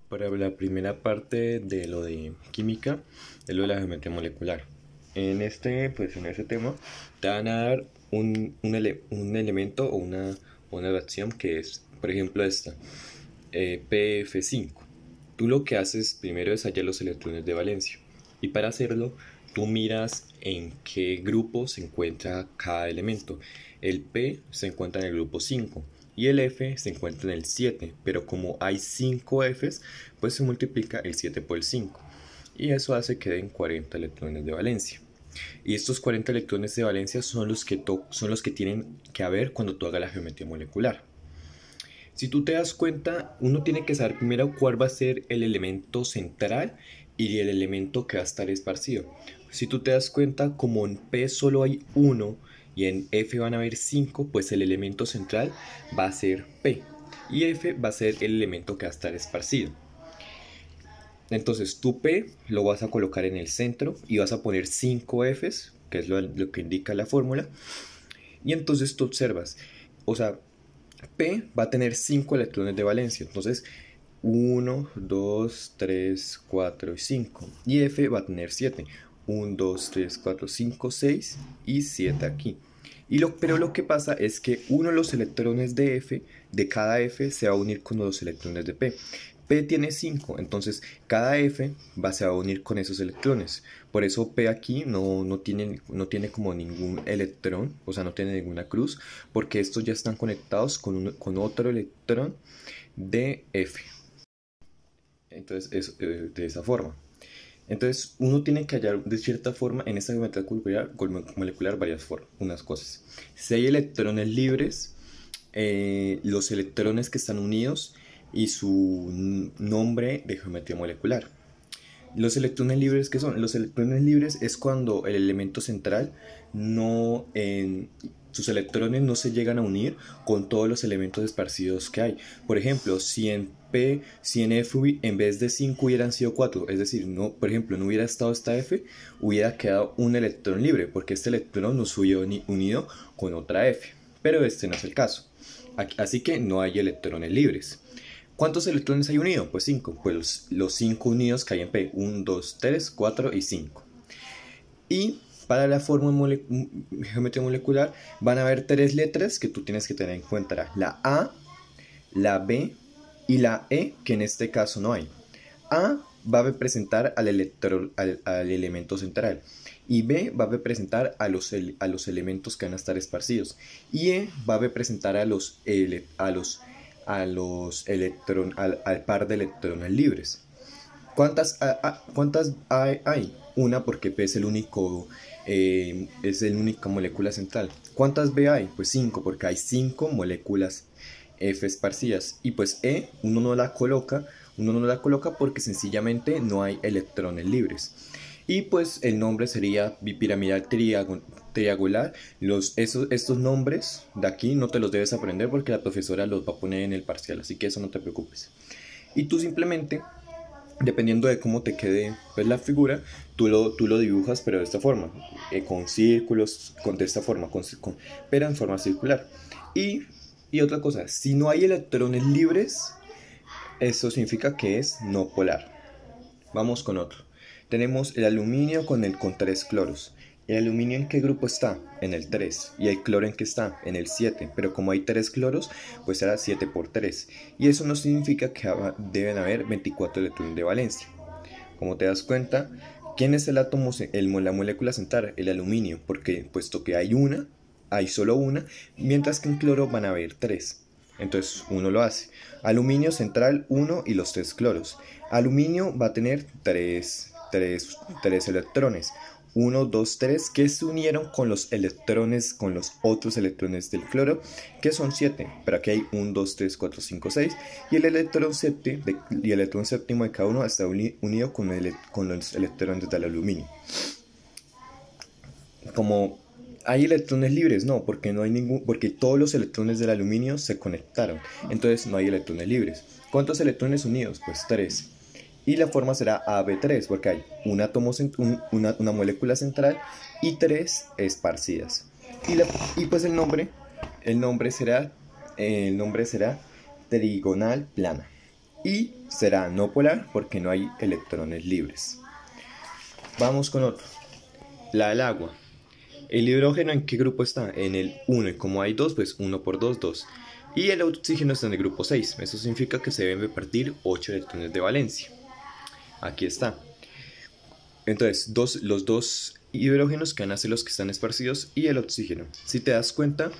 Para la primera parte de lo de química, es lo de la geometría molecular. En este tema, te van a dar un elemento o una reacción que es, por ejemplo, esta, PF5. Tú lo que haces primero es hallar los electrones de valencia. Y para hacerlo, tú miras en qué grupo se encuentra cada elemento. El P se encuentra en el grupo 5 y el F se encuentra en el 7, pero como hay 5 Fs, pues se multiplica el 7 por el 5 y eso hace que den 40 electrones de valencia. Y estos 40 electrones de valencia son los que tienen que haber cuando tú hagas la geometría molecular. Si tú te das cuenta, uno tiene que saber primero cuál va a ser el elemento central y el elemento que va a estar esparcido. Si tú te das cuenta, como en P solo hay uno y en F van a haber 5, pues el elemento central va a ser P y F va a ser el elemento que va a estar esparcido. Entonces tu P lo vas a colocar en el centro y vas a poner 5 Fs, que es lo que indica la fórmula. Y entonces tú observas, o sea, P va a tener 5 electrones de valencia. Entonces 1, 2, 3, 4 y 5. Y F va a tener 7. 1, 2, 3, 4, 5, 6 y 7 aquí. Pero lo que pasa es que uno de los electrones de cada F, se va a unir con los electrones de P. P tiene 5, entonces cada F se va a unir con esos electrones. Por eso P aquí no tiene como ningún electrón, o sea, no tiene ninguna cruz, porque estos ya están conectados con otro electrón de F. Entonces, de esa forma. Entonces, uno tiene que hallar de cierta forma en esta geometría molecular unas cosas. Si hay electrones libres, los electrones que están unidos y su nombre de geometría molecular. Los electrones libres, ¿qué son? Los electrones libres es cuando el elemento central sus electrones no se llegan a unir con todos los elementos esparcidos que hay. Por ejemplo, si en F en vez de 5 hubieran sido 4, es decir, por ejemplo, no hubiera estado esta F, hubiera quedado un electrón libre, porque este electrón no se hubiera unido con otra F. Pero este no es el caso. Así que no hay electrones libres. ¿Cuántos electrones hay unidos? Pues 5. Pues los 5 unidos que hay en P. 1, 2, 3, 4 y 5. Y para la fórmula geometría molecular van a haber 3 letras que tú tienes que tener en cuenta. La A, la B y la E, que en este caso no hay. A va a representar al elemento central. Y B va a representar a los elementos que van a estar esparcidos. Y E va a representar al par de electrones libres. ¿Cuántas hay? Una, porque P es la única molécula central. ¿Cuántas B hay? Pues 5, porque hay 5 moléculas F esparcidas. Y pues E uno no la coloca porque sencillamente no hay electrones libres. Y pues el nombre sería bipiramidal triangular. Estos nombres de aquí no te los debes aprender porque la profesora los va a poner en el parcial, así que eso no te preocupes. Y tú simplemente, dependiendo de cómo te quede pues, la figura, tú lo dibujas, pero de esta forma, con círculos, de esta forma, pero en forma circular. Y otra cosa, si no hay electrones libres, eso significa que es no polar. Vamos con otro. Tenemos el aluminio con 3 cloros. ¿El aluminio en qué grupo está? En el 3. ¿Y el cloro en qué está? En el 7. Pero como hay 3 cloros, pues será 7 por 3. Y eso no significa que deben haber 24 electrones de valencia. Como te das cuenta, ¿quién es el átomo, la molécula central? El aluminio, porque puesto que hay solo una, mientras que en cloro van a haber 3. Entonces uno lo hace. Aluminio central 1 y los 3 cloros. Aluminio va a tener 3 electrones. 1, 2, 3 que se unieron con los otros electrones del cloro, que son 7. Pero aquí hay 1, 2, 3, 4, 5, 6. Y el electrón séptimo de cada uno está unido con los electrones del aluminio. Como ¿hay electrones libres? No, porque porque todos los electrones del aluminio se conectaron. Entonces no hay electrones libres. ¿Cuántos electrones unidos? Pues 3. Y la forma será AB3, porque hay una molécula central y 3 esparcidas. Y pues el nombre será trigonal plana. Y será no polar porque no hay electrones libres. Vamos con otro. La del agua. ¿El hidrógeno en qué grupo está? En el 1, y como hay 2, pues 1 por 2, 2. Y el oxígeno está en el grupo 6. Eso significa que se deben repartir 8 electrones de valencia. Aquí está. Entonces, los dos hidrógenos que van a ser los que están esparcidos y el oxígeno. Si te das cuenta,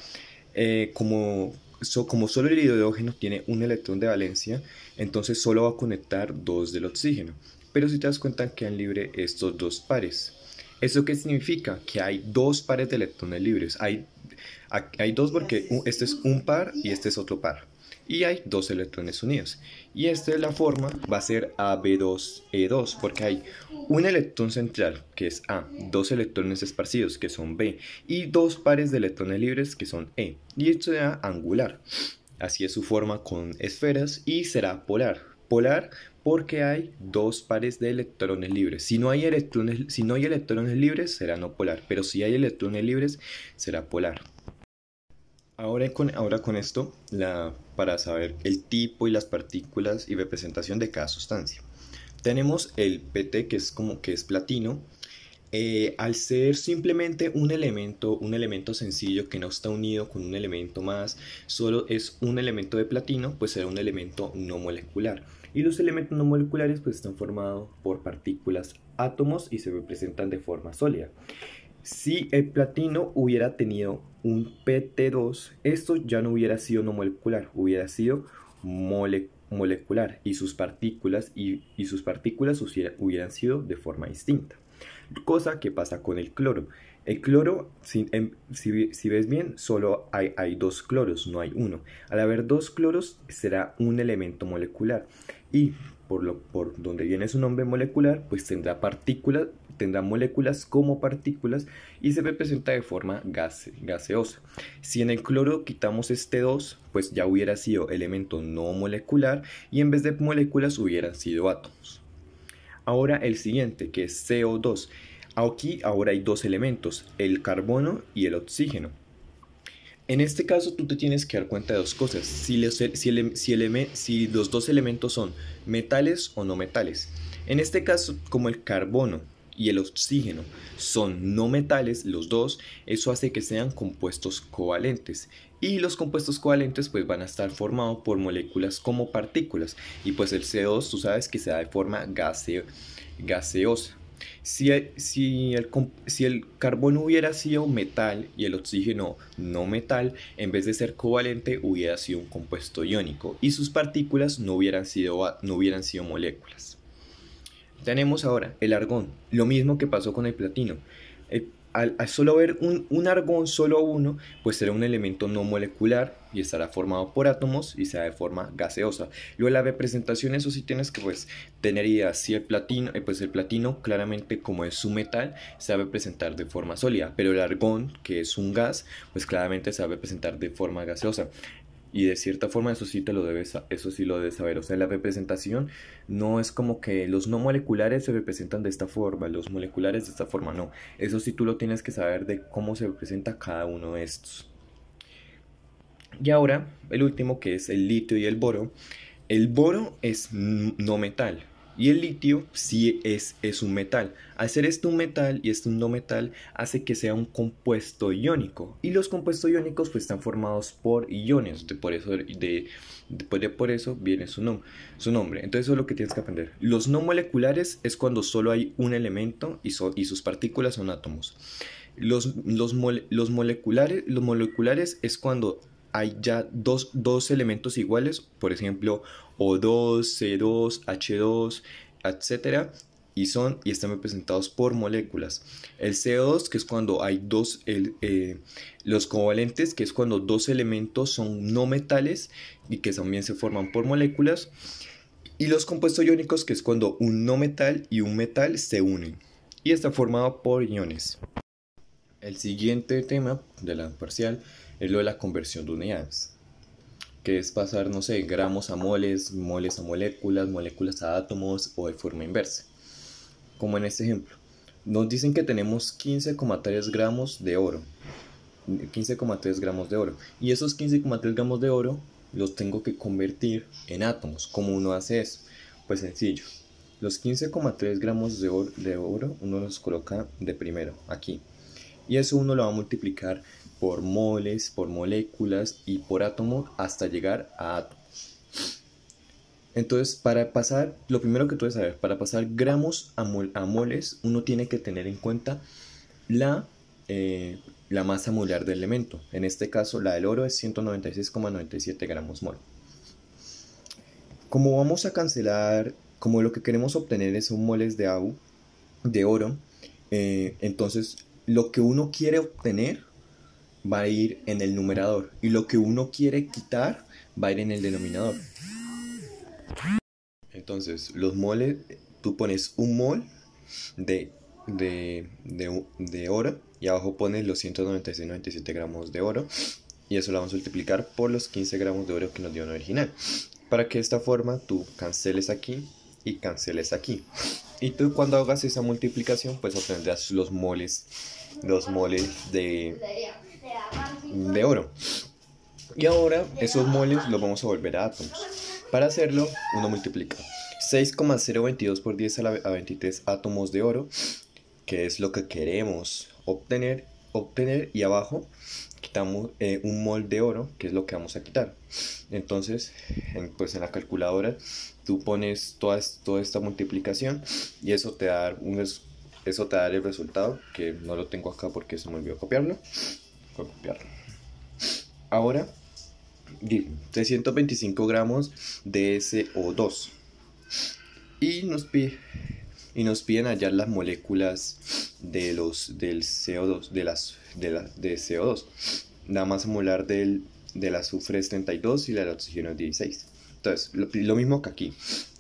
como solo el hidrógeno tiene un electrón de valencia, entonces solo va a conectar 2 del oxígeno. Pero si te das cuenta, quedan libres estos dos pares. ¿Eso qué significa? Que hay 2 pares de electrones libres. Hay 2 porque este es un par y este es otro par. Y hay 2 electrones unidos. Y esta es la forma, va a ser AB2E2, porque hay un electrón central, que es A, 2 electrones esparcidos, que son B, y 2 pares de electrones libres, que son E. Y esto será angular. Así es su forma con esferas y será polar. Polar porque hay 2 pares de electrones libres. Si no hay electrones libres, será no polar. Pero si hay electrones libres, será polar. Ahora con esto, para saber el tipo y las partículas y representación de cada sustancia. Tenemos el PT, que es platino. Al ser simplemente un elemento sencillo que no está unido con un elemento más, solo es un elemento de platino, pues será un elemento no molecular. Y los elementos no moleculares pues están formados por partículas, átomos, y se representan de forma sólida. Si el platino hubiera tenido un PT2, esto ya no hubiera sido no molecular, hubiera sido molecular, y sus partículas hubieran sido de forma distinta. Cosa que pasa con el cloro. El cloro, si ves bien, solo hay 2 cloros, no hay uno. Al haber 2 cloros, será un elemento molecular. Y por donde viene su nombre molecular, pues tendrá moléculas como partículas y se representa de forma gaseosa. Si en el cloro quitamos este 2, pues ya hubiera sido elemento no molecular y en vez de moléculas hubieran sido átomos. Ahora el siguiente, que es CO2. Aquí ahora hay 2 elementos, el carbono y el oxígeno. En este caso tú te tienes que dar cuenta de 2 cosas, si los 2 elementos son metales o no metales. En este caso, como el carbono y el oxígeno son no metales, los dos, eso hace que sean compuestos covalentes. Y los compuestos covalentes pues van a estar formados por moléculas como partículas. Y pues el CO2 tú sabes que se da de forma gaseosa. Si el carbono hubiera sido metal y el oxígeno no metal, en vez de ser covalente hubiera sido un compuesto iónico y sus partículas no hubieran sido moléculas. Tenemos ahora el argón, lo mismo que pasó con el platino. Al solo ver un argón, solo uno, pues será un elemento no molecular y estará formado por átomos y será de forma gaseosa. Luego la representación, eso sí tienes que pues tener idea. Si el platino, pues el platino claramente, como es su metal, se va a representar de forma sólida, pero el argón, que es un gas, pues claramente se va a representar de forma gaseosa. Y de cierta forma eso sí lo debes saber. O sea, la representación no es como que los no moleculares se representan de esta forma, los moleculares de esta forma, no. Eso sí tú lo tienes que saber de cómo se representa cada uno de estos. Y ahora, el último, que es el litio y el boro. El boro es no metal y el litio sí es un metal. Al ser esto un metal y esto un no metal, hace que sea un compuesto iónico. Y los compuestos iónicos pues están formados por iones, por eso viene su nombre. Entonces eso es lo que tienes que aprender. Los no moleculares es cuando solo hay un elemento y sus partículas son átomos. Los moleculares es cuando hay ya dos elementos iguales, por ejemplo O2, C2, H2, etc. Y están representados por moléculas. El CO2, que es cuando hay los covalentes, que es cuando 2 elementos son no metales y que también se forman por moléculas. Y los compuestos iónicos, que es cuando un no metal y un metal se unen y está formado por iones. El siguiente tema de la parcial es lo de la conversión de unidades, que es pasar, no sé, gramos a moles, moles a moléculas, moléculas a átomos o de forma inversa. Como en este ejemplo, nos dicen que tenemos 15,3 gramos de oro. 15,3 gramos de oro. Y esos 15,3 gramos de oro los tengo que convertir en átomos. ¿Cómo uno hace eso? Pues sencillo. Los 15,3 gramos de oro uno los coloca de primero aquí. Y eso uno lo va a multiplicar por moles, por moléculas y por átomo hasta llegar a átomo. Entonces, para pasar, lo primero que tú debes saber, para pasar gramos a moles, uno tiene que tener en cuenta la masa molar del elemento. En este caso, la del oro es 196,97 gramos mol. Como vamos a cancelar, como lo que queremos obtener es un moles de oro, entonces lo que uno quiere obtener va a ir en el numerador y lo que uno quiere quitar va a ir en el denominador. Entonces, los moles, tú pones un mol de oro y abajo pones los 196,97 gramos de oro y eso lo vamos a multiplicar por los 15 gramos de oro que nos dio en original, para que de esta forma tú canceles aquí y canceles aquí, y tú cuando hagas esa multiplicación pues obtendrás los moles de oro. Y ahora esos moles los vamos a volver a átomos. Para hacerlo uno multiplica 6,022 por 10 a la 23 átomos de oro, que es lo que queremos obtener, y abajo quitamos un mol de oro, que es lo que vamos a quitar. Entonces, pues en la calculadora tú pones toda esta multiplicación y eso te da el resultado, que no lo tengo acá porque se me olvidó copiarlo. Ahora, 325 gramos de CO2 y nos piden hallar las moléculas del CO2, de CO2. La masa molar del azufre es 32 y la del oxígeno es 16. Entonces, lo mismo que aquí.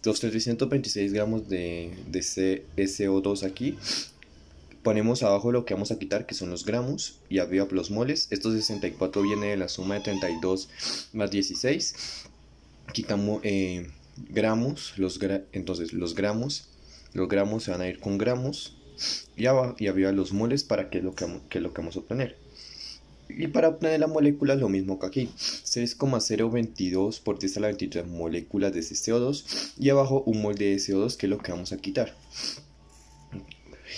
Los 326 gramos de CO2 aquí. Ponemos abajo lo que vamos a quitar, que son los gramos, y arriba los moles. Estos 64 viene de la suma de 32 más 16. Quitamos gramos, entonces los gramos se van a ir con gramos y arriba los moles, para que es lo que vamos a obtener. Y para obtener la molécula es lo mismo que aquí, 6,022 por 10 a la 23 moléculas de ese CO2 y abajo un mol de CO2, que es lo que vamos a quitar.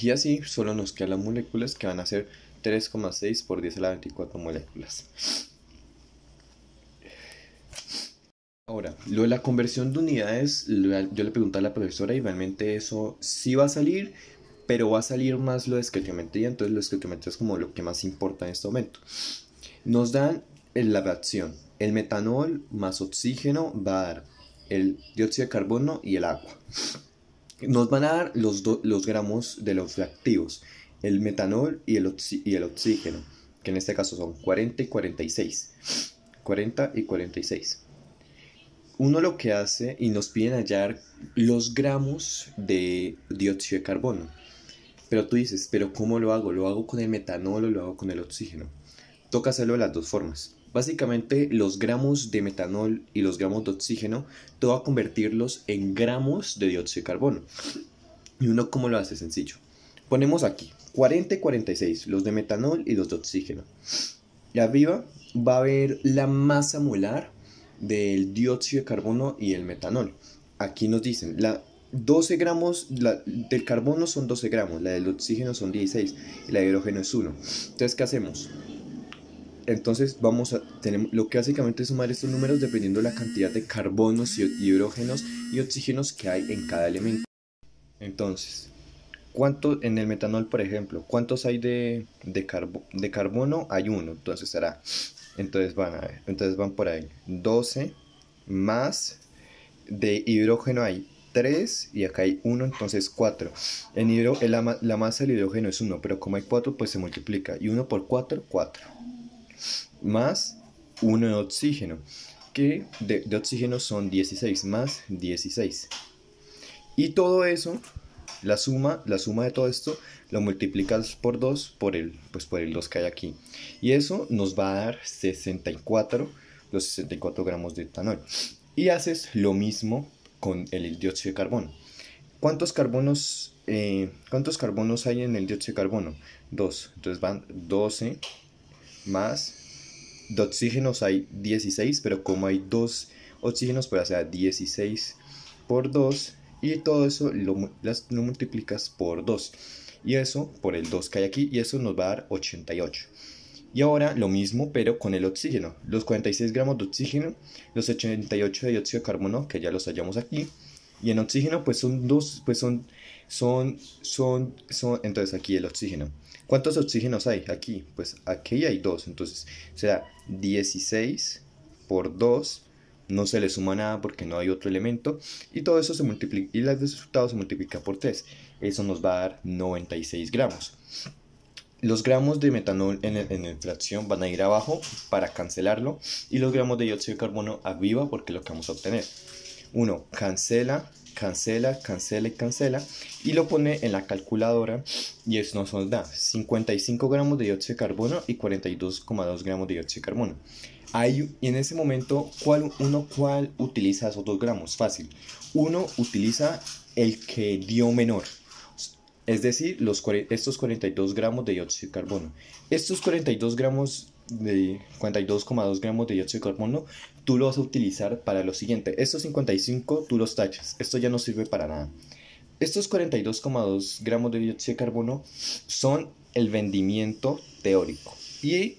Y así solo nos quedan las moléculas, que van a ser 3,6 por 10 a la 24 moléculas. Ahora, lo de la conversión de unidades, yo le pregunté a la profesora y realmente eso sí va a salir, pero va a salir más lo de estequiometría. Entonces, lo de estequiometría es como lo que más importa en este momento. Nos dan la reacción: el metanol más oxígeno va a dar el dióxido de carbono y el agua. Nos van a dar los gramos de los reactivos, el metanol y el oxígeno, que en este caso son 40 y 46. 40 y 46. Uno lo que hace, y nos piden hallar los gramos de dióxido de carbono. Pero tú dices, ¿pero cómo lo hago? ¿Lo hago con el metanol o lo hago con el oxígeno? Toca hacerlo de las dos formas. Básicamente, los gramos de metanol y los gramos de oxígeno, tú vas a convertirlos en gramos de dióxido de carbono. ¿Y uno cómo lo hace? Sencillo. Ponemos aquí 40 y 46, los de metanol y los de oxígeno. Y arriba va a haber la masa molar del dióxido de carbono y el metanol. Aquí nos dicen, 12 gramos del carbono son 12 gramos, la del oxígeno son 16 y la de hidrógeno es 1. Entonces, ¿qué hacemos? Entonces tenemos lo que básicamente es sumar estos números dependiendo de la cantidad de carbonos y hidrógenos y oxígenos que hay en cada elemento. Entonces, ¿cuánto en el metanol, por ejemplo? ¿Cuántos hay de carbono? Hay 1, entonces será. Entonces van por ahí 12 más de hidrógeno hay 3 y acá hay 1, entonces 4. La masa del hidrógeno es 1, pero como hay 4 pues se multiplica, y 1 por 4, 4. Más 1 de oxígeno, que de oxígeno son 16, más 16. Y todo eso, la suma de todo esto, lo multiplicas por 2 por el 2 que hay aquí. Y eso nos va a dar 64 gramos de etanol. Y haces lo mismo con el dióxido de carbono. ¿Cuántos carbonos hay en el dióxido de carbono? 2. Entonces van 12 más. De oxígenos hay 16, pero como hay 2 oxígenos, pues o sea 16 por 2 y todo eso lo multiplicas por 2 y eso por el 2 que hay aquí y eso nos va a dar 88. Y ahora lo mismo pero con el oxígeno, los 46 gramos de oxígeno, los 88 de dióxido de carbono que ya los hallamos aquí y en oxígeno pues son dos, pues entonces aquí el oxígeno. ¿Cuántos oxígenos hay? Aquí, pues aquí hay 2, entonces será 16 por 2, no se le suma nada porque no hay otro elemento, y todo eso se multiplica, y el resultado se multiplica por 3, eso nos va a dar 96 gramos. Los gramos de metanol en la fracción van a ir abajo para cancelarlo, y los gramos de dióxido de carbono arriba porque es lo que vamos a obtener. Uno cancela, cancela y cancela y lo pone en la calculadora y eso nos da 55 gramos de dióxido de carbono y 42,2 gramos de dióxido de carbono. Y en ese momento, ¿cuál utiliza esos 2 gramos? Fácil. Uno utiliza el que dio menor, es decir, estos 42 gramos de dióxido de carbono. Estos 42 gramos de 42,2 gramos de dióxido de carbono, tú lo vas a utilizar para lo siguiente. Estos 55 tú los tachas, esto ya no sirve para nada. Estos 42,2 gramos de dióxido de carbono son el rendimiento teórico. Y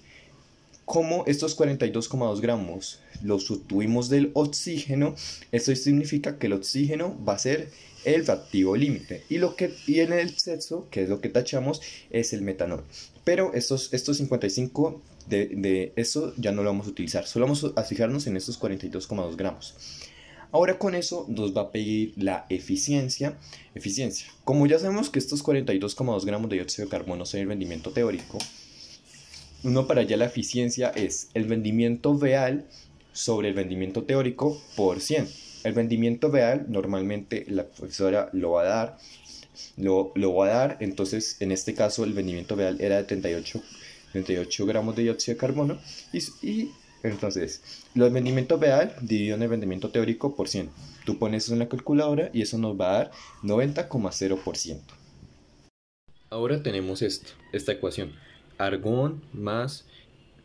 como estos 42,2 gramos los obtuvimos del oxígeno, esto significa que el oxígeno va a ser el reactivo límite. Y en el exceso, que es lo que tachamos, es el metanol. Pero estos 55 de eso ya no lo vamos a utilizar, solo vamos a fijarnos en estos 42,2 gramos. Ahora con eso nos va a pedir la eficiencia. Como ya sabemos que estos 42,2 gramos de dióxido de carbono son el rendimiento teórico, uno para allá la eficiencia es el rendimiento real sobre el rendimiento teórico por 100. El rendimiento real normalmente la profesora lo va a dar, entonces en este caso el rendimiento real era de 38 gramos de dióxido de carbono y entonces el rendimiento real dividido en el rendimiento teórico por 100. Tú pones eso en la calculadora y eso nos va a dar 90,0%. Ahora tenemos esta ecuación. Argón más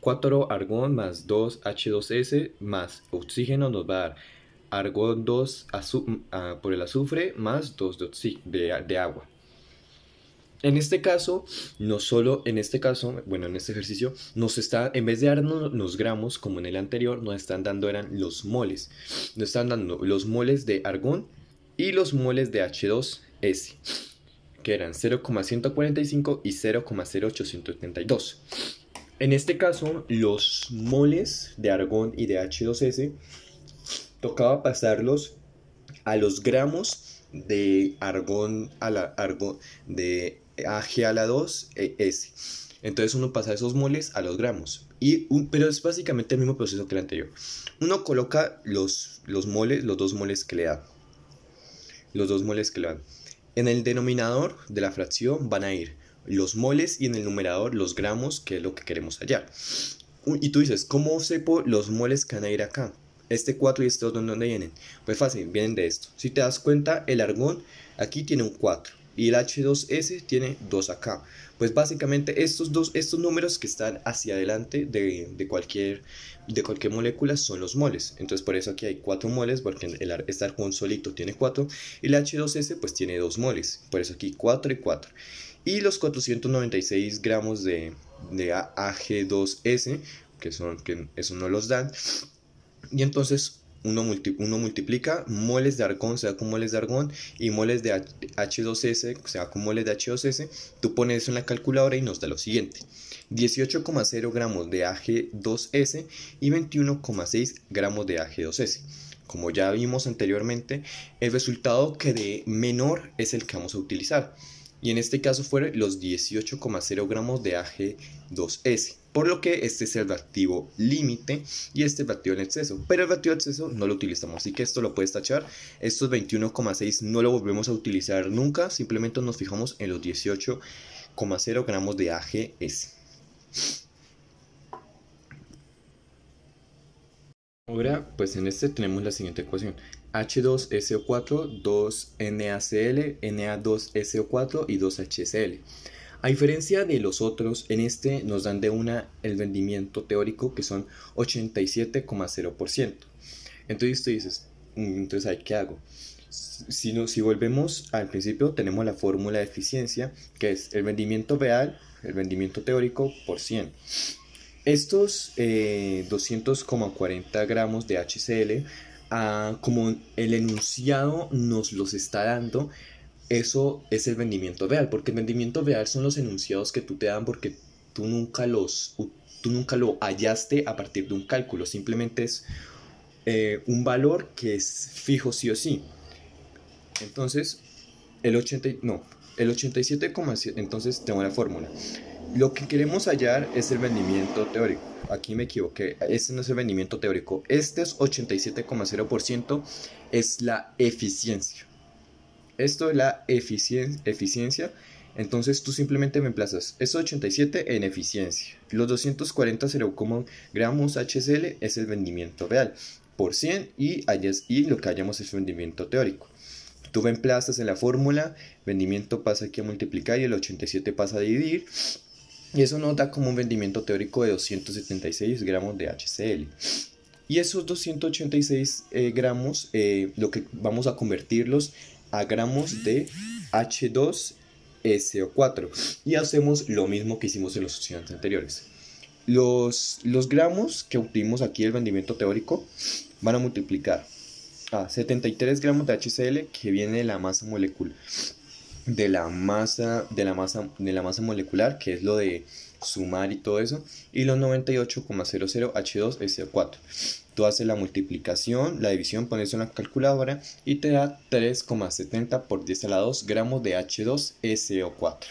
4 argón más 2 H2S más oxígeno nos va a dar argón 2 por el azufre más 2 de agua. En este caso, en este ejercicio, en vez de darnos los gramos como en el anterior, nos están dando eran los moles. Nos están dando los moles de argón y los moles de H2S, que eran 0,145 y 0,0872. En este caso, los moles de argón y de H2S tocaba pasarlos a los gramos de argón de Ag a la 2S. Entonces uno pasa esos moles a los gramos. Pero es básicamente el mismo proceso que el anterior. Uno coloca los dos moles que le da. Los 2 moles que le dan. En el denominador de la fracción van a ir los moles y en el numerador los gramos, que es lo que queremos hallar. Y tú dices, ¿cómo sepo los moles que van a ir acá? Este 4 y este 2, ¿de dónde vienen? Pues fácil, vienen de esto. Si te das cuenta, el argón aquí tiene un 4 y el H2S tiene 2 acá. Pues básicamente estos números que están hacia adelante de cualquier molécula son los moles. Entonces por eso aquí hay 4 moles, porque este argón solito tiene 4 y el H2S pues tiene 2 moles. Por eso aquí 4 y 4. Y los 496 gramos de Ag2S, que eso no los dan. Y entonces uno multiplica moles de argón, se da con moles de argón, y moles de H2S, se da con moles de H2S. Tú pones eso en la calculadora y nos da lo siguiente: 18,0 gramos de Ag2S y 21,6 gramos de Ag2S. Como ya vimos anteriormente, el resultado que dé menor es el que vamos a utilizar. Y en este caso fueron los 18,0 gramos de Ag2S. Por lo que este es el reactivo límite y este es el reactivo en exceso. Pero el reactivo en exceso no lo utilizamos, así que esto lo puedes tachar. Estos 21,6 no lo volvemos a utilizar nunca, simplemente nos fijamos en los 18,0 gramos de Ag(S). Ahora, pues en este tenemos la siguiente ecuación: H2SO4, 2NaCl, Na2SO4 y 2HCl. A diferencia de los otros, en este nos dan el rendimiento teórico que son 87,0%. Entonces tú dices, entonces ¿ahí qué hago? Si volvemos al principio, tenemos la fórmula de eficiencia, que es el rendimiento real, el rendimiento teórico por 100. Estos 200,40 gramos de HCl, como el enunciado nos los está dando, eso es el rendimiento real, porque el rendimiento real son los enunciados que tú te dan porque tú nunca tú nunca lo hallaste a partir de un cálculo, simplemente es un valor que es fijo sí o sí. Entonces, el 87,7, entonces tengo la fórmula. Lo que queremos hallar es el rendimiento teórico. Aquí me equivoqué, este no es el rendimiento teórico, este es 87,0%, es la eficiencia. Esto es la eficiencia. Entonces tú simplemente reemplazas esos 87 en eficiencia. Los 240 gramos HCl es el rendimiento real por 100 y lo que hallamos es rendimiento teórico. Tú reemplazas en la fórmula, rendimiento pasa aquí a multiplicar y el 87 pasa a dividir. Y eso nos da como un rendimiento teórico de 276 gramos de HCl. Y esos 286 gramos, lo que vamos a convertirlos a gramos de H2SO4. Y hacemos lo mismo que hicimos en los estudiantes anteriores. Los gramos que obtuvimos aquí del rendimiento teórico van a multiplicar a 73 gramos de HCl, que viene de la masa molecular, de la masa molecular, que es lo de sumar y todo eso, y los 98,00 H2SO4. Tú haces la multiplicación, la división, pones en la calculadora y te da 3,70 por 10 a la 2 gramos de H2SO4.